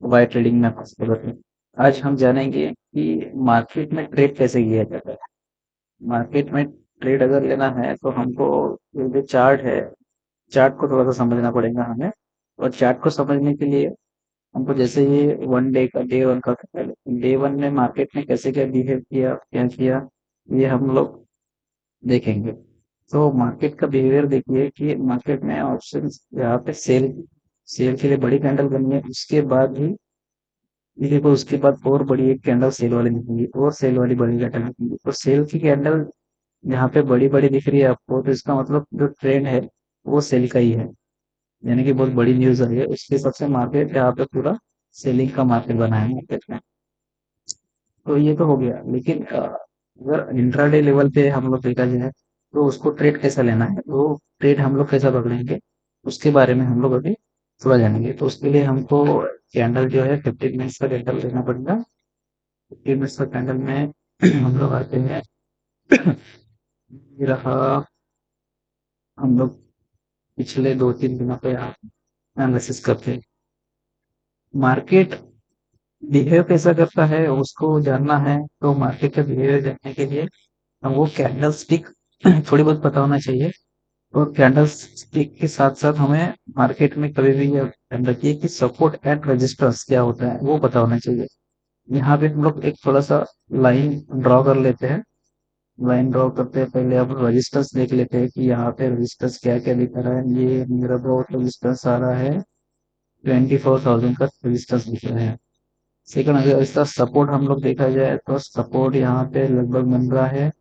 Y trading में आपका स्वागत है। आज हम जानेंगे कि मार्केट में ट्रेड कैसे किया जाता है। मार्केट में ट्रेड अगर लेना है तो हमको ये जो चार्ट है, चार्ट को थोड़ा सा समझना पड़ेगा हमें। और चार्ट को समझने के लिए हमको जैसे ये वन डे का डे वन का डे वन में मार्केट ने कैसे क्या बिहेव किया, क्या किया, ये हम लोग देखेंगे। तो मार्केट का बिहेवियर देखिए कि मार्केट में ऑप्शन यहाँ पे सेल सेल के लिए बड़ी कैंडल बनी है, उसके बाद ही ये देखो उसके बाद और बड़ी एक कैंडल सेल वाली दिखेगी और सेल वाली बड़ी कैंडल दिखेगी। तो सेल की कैंडल यहाँ पे बड़ी बड़ी दिख रही है आपको, तो इसका मतलब जो ट्रेंड है वो सेल का ही है, यानी कि बहुत बड़ी न्यूज आई है उसके हिसाब से मार्केट यहाँ पे पूरा सेलिंग का मार्केट बना है मार्केट में। तो ये तो हो गया, लेकिन अगर इंट्राडे लेवल पे हम लोग देखा जाए तो उसको ट्रेड कैसा लेना है, वो ट्रेड हम लोग कैसा पकड़ेंगे, उसके बारे में हम लोग अभी थोड़ा जानेंगे। तो उसके लिए हमको कैंडल जो है 15 मिनट्स का कैंडल लेना पड़ेगा। 15 मिनट्स का कैंडल में हम लोग आते हैं। ये रहा, हम लोग पिछले 2-3 दिनों पे एनालिसिस करते हैं। मार्केट बिहेव कैसा करता है उसको जानना है, तो मार्केट का बिहेवियर जानने के लिए हमको कैंडल स्टिक थोड़ी बहुत पता होना चाहिए। और कैंडल स्टिक के साथ साथ हमें मार्केट में कभी भी यह ध्यान रखिए कि सपोर्ट एंड रेजिस्टेंस क्या होता है वो पता होना चाहिए। यहाँ पे हम लोग एक थोड़ा सा लाइन ड्रॉ कर लेते हैं। लाइन ड्रॉ करते हैं पहले हम रेजिस्टेंस देख लेते हैं कि यहाँ पे रेजिस्टेंस क्या क्या दिख रहा है। ये मेरा बहुत रेजिस्टेंस आ रहा है, 24,000 का रेजिस्टेंस दिख रहा है। सेकंड, अगर इसका सपोर्ट हम लोग देखा जाए तो सपोर्ट यहाँ पे लगभग बन रहा है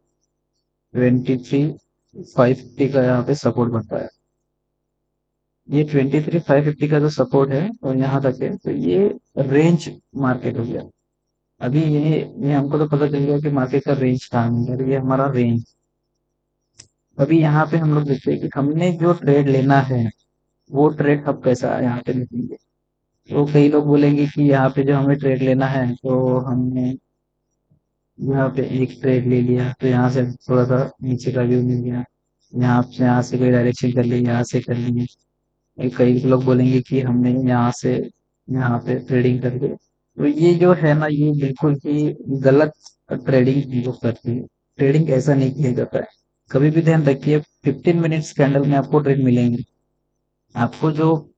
23,550 का, यहाँ पे सपोर्ट बनता है। ये 23,550 का जो सपोर्ट है और यहाँ तक है, तो ये रेंज मार्केट हो गया। अभी ये हमको तो पता चल गया कि मार्केट का रेंज कहाँ है, और ये हमारा रेंज। अभी यहाँ पे हम लोग देखते हैं कि हमने जो ट्रेड लेना है वो ट्रेड अब कैसा यहाँ पे देखेंगे। तो कई लोग बोलेंगे कि यहाँ पे जो हमें ट्रेड लेना है तो हमने यहाँ पे एक ट्रेड ले लिया तो यहाँ से थोड़ा सा नीचे का व्यू मिल गया, यहाँ से कोई डायरेक्शन कर ली, यहाँ से कर ली। कई लोग बोलेंगे कि हमने यहाँ से यहाँ पे ट्रेडिंग कर ली। तो ये जो है ना, ये बिल्कुल ही गलत ट्रेडिंग लोग करते हैं। ट्रेडिंग ऐसा नहीं किया जाता है। कभी भी ध्यान रखिए, 15 मिनट्स कैंडल में आपको ट्रेड मिलेंगे। आपको जो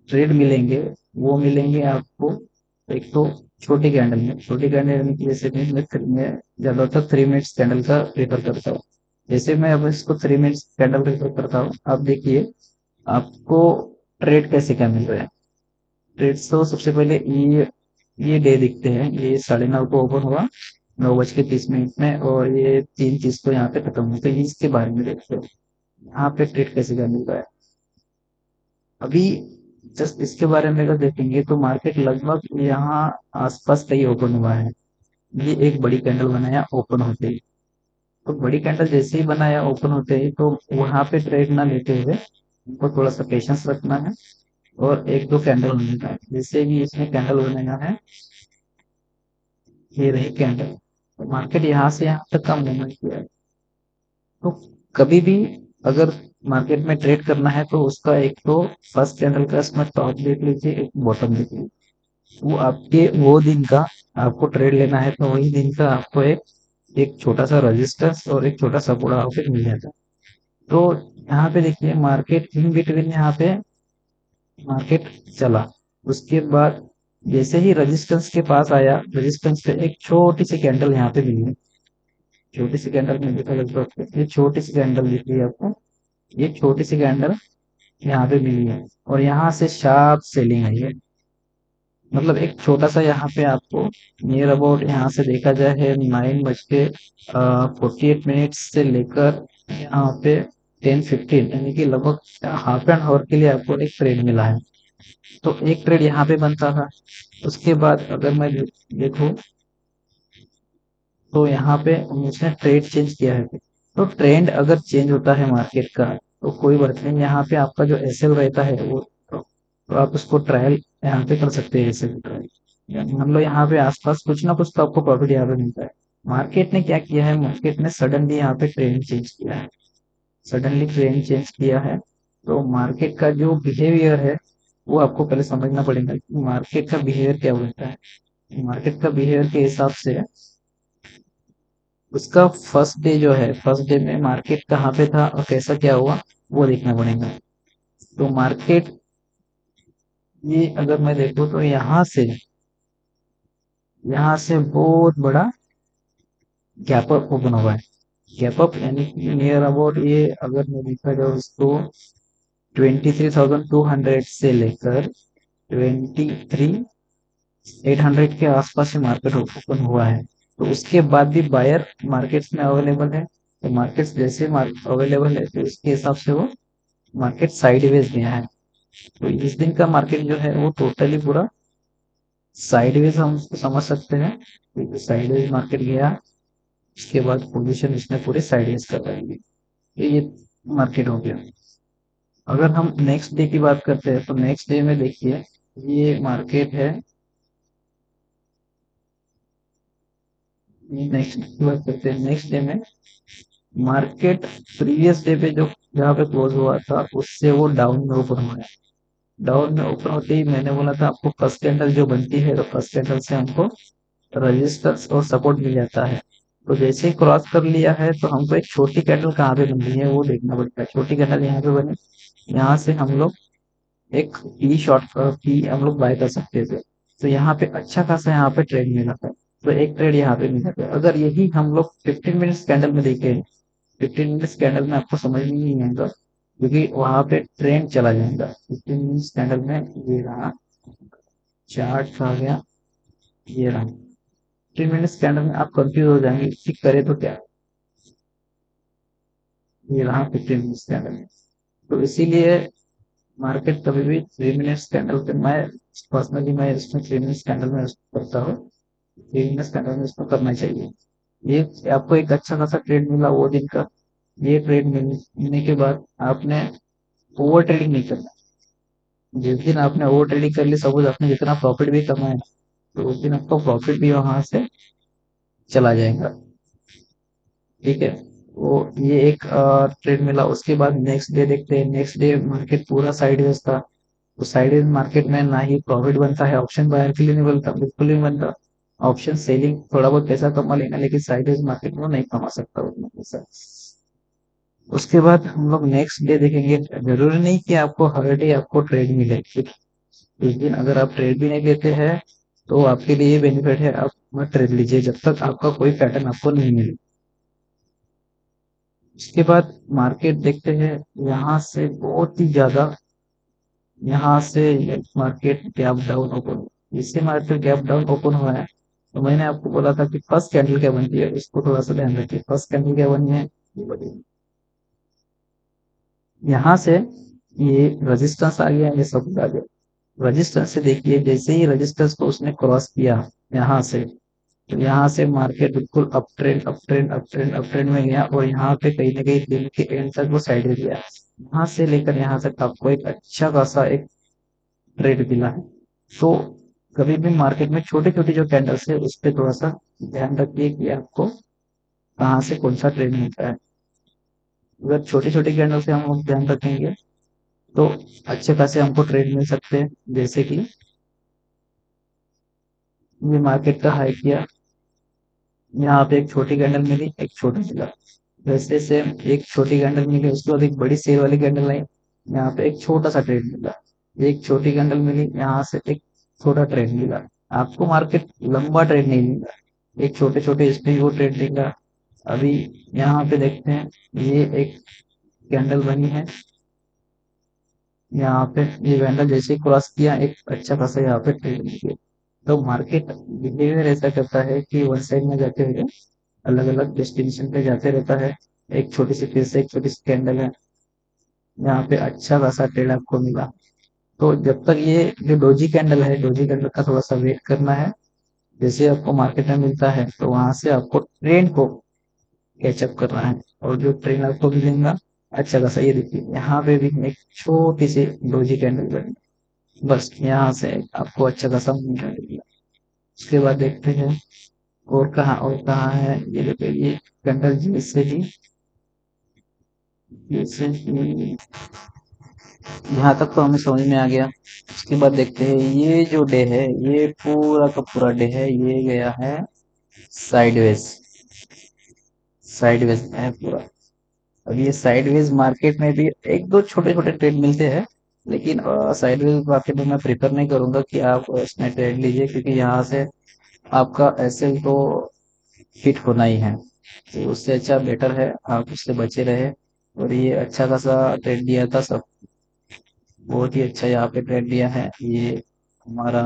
ट्रेड मिलेंगे वो मिलेंगे आपको एक तो छोटी कैंडल में। छोटी कैंडल की जैसे मैं ज्यादातर 3 मिनट्स कैंडल का प्रेफर करता हूँ। जैसे मैं अब इसको 3 मिनट्स कैंडल प्रेफर करता हूँ, आप देखिए आपको ट्रेड कैसे क्या मिल रहा है। ट्रेड तो सबसे पहले ये डे दिखते हैं, ये 9:30 को ओपन हुआ, 9:30 में, और ये 3:30 को यहाँ पे खत्म हुआ। तो ये इसके बारे में देखते हैं यहाँ पे ट्रेड कैसे क्या मिल रहा है। अभी जस्ट इसके बारे में अगर देखेंगे तो मार्केट लगभग यहाँ आसपास का ही ओपन हुआ है। ये एक बड़ी कैंडल बनाया ओपन होते ही। तो बड़ी कैंडल जैसे ही बनाया ओपन होते ही, तो वहां पे ट्रेड ना लेते हुए हमको थोड़ा सा पेशेंस रखना है और एक दो कैंडल बनाना है। जैसे भी इसमें कैंडल बनाना है, ये रही कैंडल, तो मार्केट यहाँ से यहाँ तक का मूवमेंट किया है। तो कभी भी अगर मार्केट में ट्रेड करना है तो उसका एक तो फर्स्ट कैंडल का इसमें टॉप देख लीजिए, एक बॉटम देख लीजिए। वो आपके वो दिन का आपको ट्रेड लेना है तो वही दिन का आपको एक एक छोटा सा रेजिस्टेंस और एक छोटा सपोर्ट आपको मिल जाता है। तो यहाँ पे देखिए मार्केट इन बिटवीन यहाँ पे मार्केट चला, उसके बाद जैसे ही रेजिस्टेंस के पास आया, रेजिस्टेंस पे एक छोटी सी कैंडल यहाँ पे मिली है। छोटी सी कैंडल में देखा लगभग ये छोटी सी कैंडल दिख रही है आपको, ये छोटी सी कैंडल यहाँ पे मिली है और यहाँ से शार्प सेलिंग आई है। मतलब एक छोटा सा यहाँ पे आपको नियर अबाउट यहाँ से देखा जाए है 9:48 से लेकर यहाँ पे 10:15, यानी कि लगभग हाफ एन आवर के लिए आपको एक ट्रेड मिला है। तो एक ट्रेड यहाँ पे बनता था। उसके बाद अगर मैं देखूं तो यहाँ पे उसने ट्रेड चेंज किया है। तो ट्रेंड अगर चेंज होता है मार्केट का तो कोई बात नहीं, यहाँ पे आपका जो एसएल रहता है वो तो आप उसको ट्रायल यहाँ पे कर सकते हैं, एसएल ट्रायल। मान लो यहाँ पे आसपास कुछ ना कुछ तो आपको प्रॉफिट यहाँ पे मिलता है। मार्केट ने क्या किया है, मार्केट ने सडनली यहाँ पे ट्रेंड चेंज किया है। सडनली ट्रेंड चेंज किया है, तो मार्केट का जो बिहेवियर है वो आपको पहले समझना पड़ेगा कि मार्केट का बिहेवियर क्या होता है। मार्केट का बिहेवियर के हिसाब से उसका फर्स्ट डे जो है, फर्स्ट डे में मार्केट कहाँ पे था और कैसा क्या हुआ, वो देखना पड़ेगा। तो मार्केट, ये अगर मैं देखूँ तो यहाँ से बहुत बड़ा गैप अप ओपन हुआ है। गैप अप यानी कि नियर अबाउट, ये अगर मैं देखा जाए इसको, 23,200 से लेकर 23,800 के आसपास से मार्केट ओपन हुआ है। तो उसके बाद भी बायर मार्केट्स में अवेलेबल है। तो मार्केट्स जैसे अवेलेबल है, तो उसके हिसाब से वो मार्केट साइडवेज गया है। तो इस दिन का मार्केट जो है वो टोटली पूरा साइडवेज हम उसको समझ सकते हैं, क्योंकि साइडवेज मार्केट गया, उसके बाद पोजीशन इसने पूरे साइडवेज कर रहेंगे। ये मार्केट हो गया। अगर हम नेक्स्ट डे की बात करते हैं तो नेक्स्ट डे में देखिए, ये मार्केट है, नेक्स्ट की बात करते हैं, नेक्स्ट डे में मार्केट प्रीवियस डे पे जो जहाँ पे क्लोज हुआ था उससे वो डाउन में ओपन हुआ है। डाउन में ओपन होते ही मैंने बोला था आपको फर्स्ट कैंडल जो बनती है, तो फर्स्ट कैंडल से हमको रजिस्टेंस और सपोर्ट मिल जाता है। तो जैसे ही क्रॉस कर लिया है तो हमको एक छोटी कैंडल कहाँ पे बन रही है वो देखना पड़ता है। छोटी कैंडल यहाँ पे बनी, यहाँ से हम लोग एक पी शॉर्ट पी हम लोग बाय कर सकते थे। तो यहाँ पे अच्छा खासा यहाँ पे ट्रेड मिला था। तो एक ट्रेड यहाँ पे मिला था। अगर यही हम लोग 15 मिनट्स कैंडल में देखें, 15 मिनट्स कैंडल में आपको समझ में नहीं आएगा, क्योंकि वहां पे ट्रेंड चला जाएगा। 15 मिनट्स कैंडल में ये रहा, चार्ट आ गया, ये रहा। 15 मिनट्स कैंडल में आप कंफ्यूज हो जाएंगे कि करे तो क्या। ये रहा 15 मिनट्स कैंडल में। तो इसीलिए मार्केट कभी भी 3 मिनट्स कैंडल पे, मैं पर्सनली मैं इसमें 3 मिनट्स कैंडल में करता हूँ। 3 मिनट्स कैंडल में इसमें करना चाहिए। ये आपको एक अच्छा खासा ट्रेड मिला वो दिन का। ये ट्रेड मिलने के बाद आपने ओवर ट्रेडिंग नहीं करना। जिस दिन आपने ओवर ट्रेडिंग कर ली, सपोज आपने जितना प्रॉफिट भी कमाया, तो उस दिन आपका प्रॉफिट भी वहां से चला जाएगा। ठीक है। वो ये एक ट्रेड मिला। उसके बाद नेक्स्ट डे देखते हैं, नेक्स्ट डे मार्केट पूरा साइडवेज था। तो साइडवेज मार्केट में ना ही प्रॉफिट बनता है, ऑप्शन बायर के लिए नहीं बनता, बिल्कुल नहीं बनता। ऑप्शन सेलिंग थोड़ा बहुत पैसा कमा लेगा, लेकिन साइडवेज मार्केट में नहीं कमा सकता उतना पैसा। उसके बाद हम लोग नेक्स्ट डे देखेंगे। जरूरी नहीं कि आपको हर डे आपको ट्रेड मिले, उस दिन अगर आप ट्रेड भी नहीं लेते हैं तो आपके लिए बेनिफिट है, आप मत ट्रेड लीजिए जब तक आपका कोई पैटर्न आपको नहीं मिले। उसके बाद मार्केट देखते हैं, यहाँ से बहुत ही ज्यादा, यहाँ से मार्केट गैप डाउन ओपन, इससे मार्केट गैप डाउन ओपन हुआ है। तो मैंने आपको बोला था कि फर्स्ट कैंडल क्या बनती है, इसको थोड़ा सा ध्यान रखिए। फर्स्ट कैंडल क्या बनी है, यहाँ से ये रेजिस्टेंस आ गया, ये सब आ गया। रजिस्टेंस से देखिए, जैसे ही रजिस्टेंस को उसने क्रॉस किया यहाँ से, तो यहाँ से मार्केट बिल्कुल up trend up trend up trend up trend में गया, और यहाँ पे कहीं ना कहीं दिन के एंड तक वो साइड में गया। यहाँ से लेकर यहाँ तक आपको एक अच्छा खासा एक ट्रेड मिला है। तो कभी भी मार्केट में छोटे छोटे जो कैंडल्स है उस पर थोड़ा सा ध्यान रखिए कि आपको कहाँ से कौन सा ट्रेड मिलता है। अगर छोटे छोटे कैंडल से हम लोग ध्यान रखेंगे तो अच्छे खासे हमको ट्रेड मिल सकते हैं। जैसे कि ये मार्केट का हाई किया, यहाँ पे एक छोटी कैंडल मिली, एक छोटा मिला, वैसे सेम एक छोटी कैंडल मिली, उसके बाद एक बड़ी सेल वाली कैंडल आई, यहाँ पे एक छोटा सा ट्रेड मिला। एक छोटी कैंडल मिली, यहाँ से एक छोटा ट्रेड मिला। आपको मार्केट लंबा ट्रेड नहीं मिला, एक छोटे छोटे इसमें वो ट्रेड देगा। अभी यहाँ पे देखते हैं, ये एक कैंडल बनी है, यहाँ पे ये कैंडल जैसे क्रॉस किया, एक अच्छा खासा यहाँ पे ट्रेड मिल गया। तो मार्केट बिहेवियर ऐसा करता है कि वन साइड में जाते हुए अलग अलग डेस्टिनेशन पे जाते रहता है। एक छोटी सी फिर से एक छोटी सी कैंडल है, यहाँ पे अच्छा खासा ट्रेड आपको मिला। तो जब तक ये जो डोजी कैंडल है, डोजी कैंडल का थोड़ा सा वेट करना है। जैसे आपको मार्केट में मिलता है तो वहां से आपको ट्रेंड को कैचअप करना है, और जो ट्रेंड आपको मिलेगा अच्छा खासा, ये देखिए यहाँ पे भी एक छोटी सी डोजी कैंडल बनी, बस यहाँ से आपको अच्छा खासा मूवमेंट मिला। उसके बाद देखते हैं और कहाँ है, ये देखिए ये कैंडल जैसे ही यहाँ तक तो हमें समझ में आ गया। उसके बाद देखते हैं ये जो डे है, ये पूरा का पूरा डे है, ये गया है साइडवेज। साइडवेज है पूरा। अब ये साइडवेज मार्केट में भी एक दो छोटे छोटे ट्रेड मिलते हैं, लेकिन साइडवेज मार्केट में मैं प्रीफर नहीं करूंगा कि आप इसमें ट्रेड लीजिए, क्योंकि यहाँ से आपका एसएल तो हिट होना ही है। तो उससे अच्छा बेटर है आप उससे बचे रहे। और ये अच्छा खासा ट्रेड दिया था सब, बहुत ही अच्छा यहाँ पे ट्रेड दिया है ये हमारा।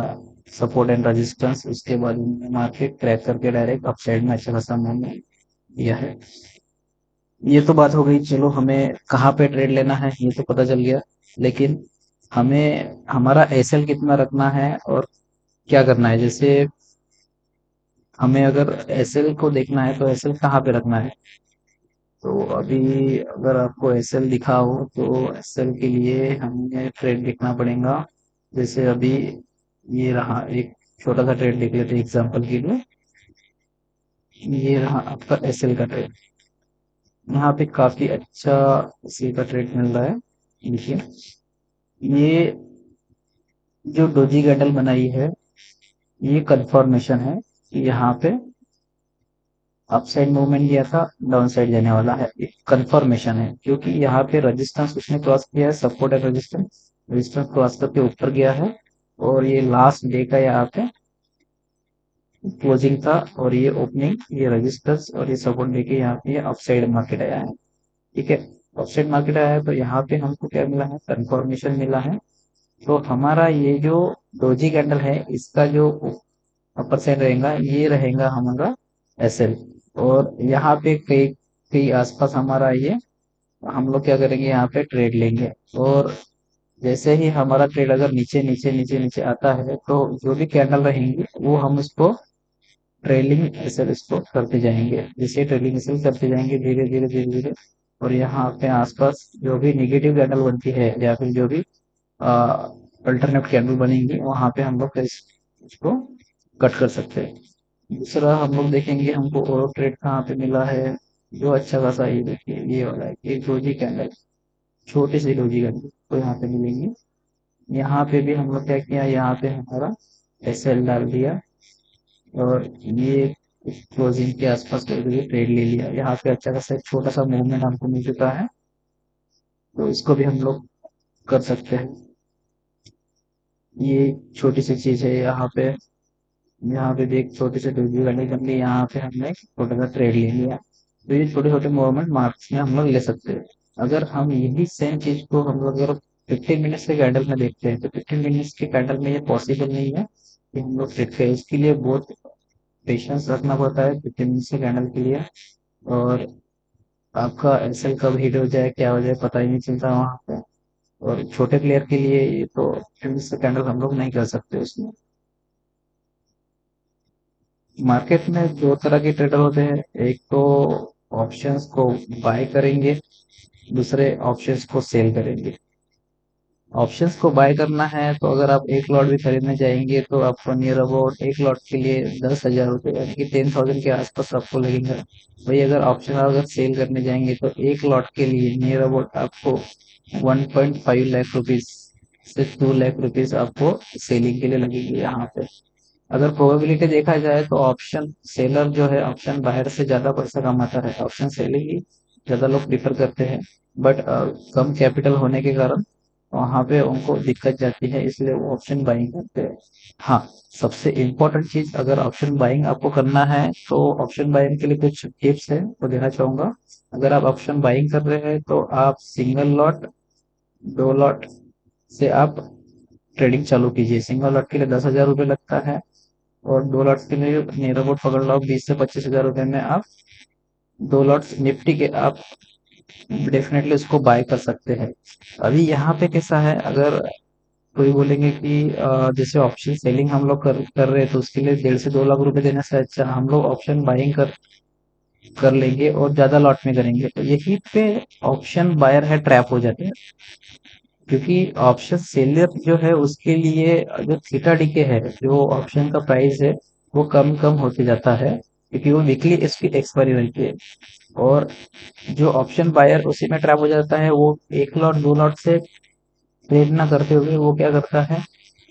सपोर्ट एंड रेजिस्टेंस, उसके बाद मार्केट क्रैक करके डायरेक्ट अप साइड में अच्छा खासा मूवमेंट दिया है। ये तो बात हो गई, चलो हमें कहाँ पे ट्रेड लेना है ये तो पता चल गया। लेकिन हमें हमारा एसएल कितना रखना है और क्या करना है, जैसे हमें अगर एसएल को देखना है तो एसएल कहाँ पे रखना है। तो अभी अगर आपको एसएल दिखा हो तो एसएल के लिए हमें ट्रेड देखना पड़ेगा। जैसे अभी ये रहा एक छोटा सा ट्रेड देख लेते हैं एग्जांपल के लिए। ये रहा आपका एसएल का ट्रेड। यहाँ पे काफी अच्छा एसएल का ट्रेड मिल रहा है। देखिए ये जो डोजी कैंडल बनाई है, ये कंफर्मेशन है कि यहाँ पे अपसाइड मूवमेंट दिया था, डाउन साइड जाने वाला है, एक कंफर्मेशन है। क्योंकि यहाँ पे रेजिस्टेंस उसने क्रॉस किया है, सपोर्ट है रेजिस्टेंस, रेजिस्टेंस क्रॉस करके ऊपर गया है। और ये लास्ट डे का यहाँ पे क्लोजिंग था, और ये ओपनिंग, ये रेजिस्टेंस और ये सपोर्ट देके यहाँ पे अपसाइड मार्केट आया है। ठीक है, अपसाइड मार्केट आया है तो यहाँ पे हमको क्या मिला है, कंफर्मेशन मिला है। तो हमारा ये जो डोजी कैंडल है, इसका जो अपर साइड रहेगा, ये रहेगा हमारा एसएल। और यहाँ पे कई कई आसपास हमारा ये हम लोग क्या करेंगे, यहाँ पे ट्रेड लेंगे। और जैसे ही हमारा ट्रेड अगर नीचे नीचे नीचे नीचे आता है, तो जो भी कैंडल रहेंगे वो हम उसको ट्रेलिंग एसएल इसको करते जाएंगे। जैसे ट्रेलिंग एसएल करते जाएंगे धीरे धीरे धीरे धीरे। और यहाँ पे आसपास जो भी निगेटिव कैंडल बनती है या फिर जो भी अल्टरनेट कैंडल बनेंगी, वहां पे हम लोग इसको कट कर सकते हैं। दूसरा हम लोग देखेंगे हमको और ट्रेड कहाँ पे मिला है जो अच्छा खासा, ये देखिए ये वाला है, एक डोजी कैंडल, छोटी सी डोजी कैंडल तो यहाँ पे मिलेंगे। यहाँ पे भी हम लोग क्या किया, यहाँ पे हमारा एसएल डाल दिया और ये क्लोजिंग के आसपास करके ट्रेड ले लिया। यहाँ पे अच्छा खासा एक छोटा सा मूवमेंट हमको मिल चुका है, तो इसको भी हम लोग कर सकते हैं। ये छोटी सी चीज है यहाँ पे। यहाँ पे भी एक छोटी सी डोजी कैंडल बन गई, यहाँ पे हमने एक छोटा सा ट्रेड ले लिया। तो ये छोटे छोटे मूवमेंट मार्क्स में हम लोग ले सकते हैं। अगर हम यही सेम चीज को हम लोग अगर 15 मिनट्स के कैंडल में देखते हैं, तो 15 मिनट्स के कैंडल में ये पॉसिबल नहीं है कि हम लोग ट्रेड करें। इसके लिए बहुत पेशेंस रखना पड़ता है 15 मिनट्स के कैंडल के लिए। और आपका एसएल कब हिट हो जाए क्या हो जाए पता ही नहीं चलता वहां पे। और छोटे प्लेयर के लिए ये तो 15 मिनट्स का कैंडल हम लोग नहीं कर सकते उसमें। मार्केट में दो तरह के ट्रेडर होते हैं, एक तो ऑप्शंस को बाय करेंगे, दूसरे ऑप्शंस को सेल करेंगे। ऑप्शंस को बाय करना है तो अगर आप एक लॉट भी खरीदने जाएंगे तो आपको नियर अबाउट एक लॉट के लिए 10,000 रुपये यानी कि 10,000 के आसपास आपको लगेगा। वही अगर ऑप्शन अगर सेल करने जाएंगे तो एक लॉट के लिए नियर अबाउट आपको 1.5 लाख रुपीज से 2 लाख रुपीज आपको सेलिंग के लिए लगेगी यहाँ पे। अगर प्रोबेबिलिटी देखा जाए तो ऑप्शन सेलर जो है ऑप्शन बायर से ज्यादा पैसा कमाता है, ऑप्शन सेलिंग ही ज्यादा लोग प्रीफर करते हैं। बट कम कैपिटल होने के कारण वहां पे उनको दिक्कत जाती है, इसलिए वो ऑप्शन बाइंग करते हैं। हाँ, सबसे इम्पोर्टेंट चीज अगर ऑप्शन बाइंग आपको करना है तो ऑप्शन बाइंग के लिए कुछ टिप्स है वो देना चाहूंगा। अगर आप ऑप्शन बाइंग कर रहे हैं तो आप सिंगल लॉट, दो लॉट से आप ट्रेडिंग चालू कीजिए। सिंगल लॉट के लिए 10,000 रुपये लगता है, और दो लॉट्स के लिए नियर अबाउट पकड़ लो 20 से 25 हजार रुपए में आप दो लॉट्स निफ्टी के आप डेफिनेटली उसको बाय कर सकते हैं। अभी यहाँ पे कैसा है, अगर कोई बोलेंगे कि जैसे ऑप्शन सेलिंग हम लोग कर रहे हैं तो उसके लिए 1.5 से 2 लाख रुपए देने से अच्छा हम लोग ऑप्शन बाइंग कर लेंगे और ज्यादा लॉट में करेंगे। तो यही पे ऑप्शन बायर है ट्रैप हो जाते हैं। क्योंकि ऑप्शन सेलर जो है उसके लिए जो थीटा डीके है, जो ऑप्शन का प्राइस है वो कम कम होते जाता है, क्योंकि वो वीकली इसकी एक्सपायरी रहती है। और जो ऑप्शन बायर उसी में ट्रैप हो जाता है, वो एक लॉट दो लॉट से ट्रेड ना करते हुए वो क्या करता है,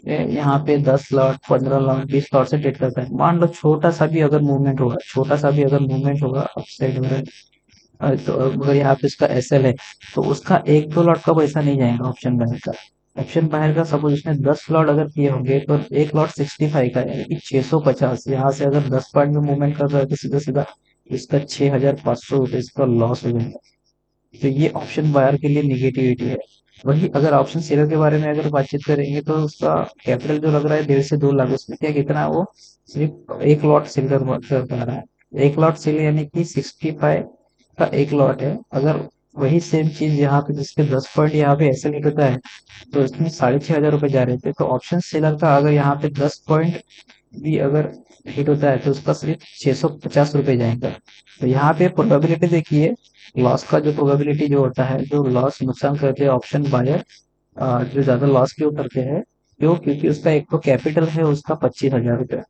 यहाँ पे 10 लॉट 15 लॉट 20 लॉट से ट्रेड करता है। मान लो छोटा सा भी अगर मूवमेंट होगा, छोटा सा भी अगर मूवमेंट होगा अपसाइड में, तो अगर यहाँ पे इसका एसएल है, तो उसका 1-2 लॉट का पैसा नहीं जाएगा ऑप्शन बायर का। ऑप्शन बायर का सपोज उसने 10 लॉट अगर किए होंगे, तो 1 लॉट 65 का यानी कि 650, यहाँ से अगर 10 पॉइंट में मूवमेंट कर रहा है तो सीधा सीधा इसका 6,500 रुपये इसका लॉस हो जाएगा। तो ये ऑप्शन बायर के लिए निगेटिविटी है। वही अगर ऑप्शन सेलर के बारे में अगर बातचीत करेंगे, तो उसका कैपिटल जो लग रहा है 1.5 से 2 लाख, उसमें क्या कितना है, वो सिर्फ 1 लॉट सेल कर पा रहा है। 1 लॉट सेल यानी कि 65 का 1 लॉट है। अगर वही सेम चीज यहाँ पे जिसके 10 पॉइंट यहाँ पे ऐसे लिख होता है, तो इसमें 6,500 रुपये जा रहे थे। तो ऑप्शन सेलर का अगर यहाँ पे 10 पॉइंट भी अगर हिट होता है, तो उसका सिर्फ 650 रुपये जाएगा। तो यहाँ पे प्रोबेबिलिटी देखिए, लॉस का जो प्रोबेबिलिटी जो होता है, जो लॉस नुकसान करते हैं ऑप्शन बायर, जो ज्यादा लॉस क्यों करते हैं, क्यों, क्योंकि उसका एक तो कैपिटल है उसका 25,000 रुपये।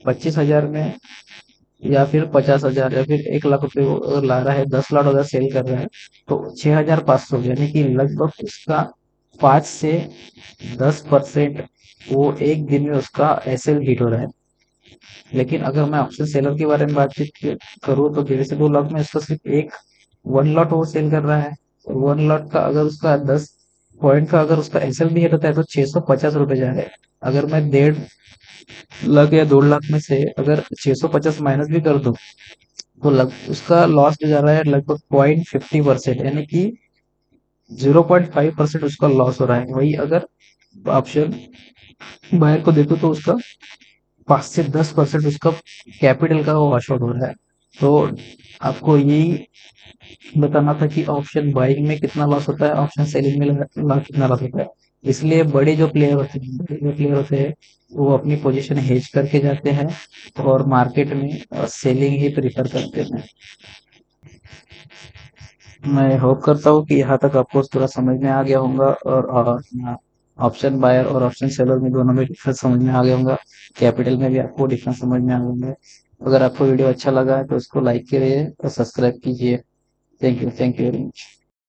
25,000 में या फिर 50,000 या फिर 1 लाख रुपए वो अगर ला रहा है, 10 लॉट अगर सेल कर रहा है, तो 6,500 यानी कि लगभग उसका 5 से 10% वो एक दिन में उसका एसएल हिट हो रहा है। लेकिन अगर मैं ऑप्शन सेलर के बारे में बातचीत करूँ, तो 1.5 से 2 लाख में उसका सिर्फ एक 1 लॉट वो सेल कर रहा है। 1 लॉट का अगर उसका 10 पॉइंट का अगर उसका एसएल भी हिट होता है, तो 650 रुपये जा रहे हैं। अगर मैं 1.5 लाख या 2 लाख में से अगर 650 माइनस भी कर दूं, तो उसका लॉस जो जा रहा है लगभग 0.50%, यानी कि 0.5% उसका लॉस हो रहा है। वही अगर ऑप्शन बायर को देखो, तो उसका 5 से 10% उसका कैपिटल का वॉश आउट हो रहा है। तो आपको यही बताना था कि ऑप्शन बाइंग में कितना लॉस होता है, ऑप्शन सेलिंग में कितना लॉस होता है। इसलिए बड़े जो प्लेयर होते हैं, वो अपनी पोजीशन हेज करके जाते हैं और मार्केट में सेलिंग ही प्रीफर करते हैं। मैं होप करता हूँ कि यहाँ तक आपको पूरा समझ में आ गया होगा, और ऑप्शन बायर और ऑप्शन सेलर में दोनों में डिफरेंस समझ में आ गया होगा। कैपिटल में भी आपको डिफरेंस समझ में आ गया। अगर आपको वीडियो अच्छा लगा है तो उसको लाइक करिए और सब्सक्राइब कीजिए। Thank you very much.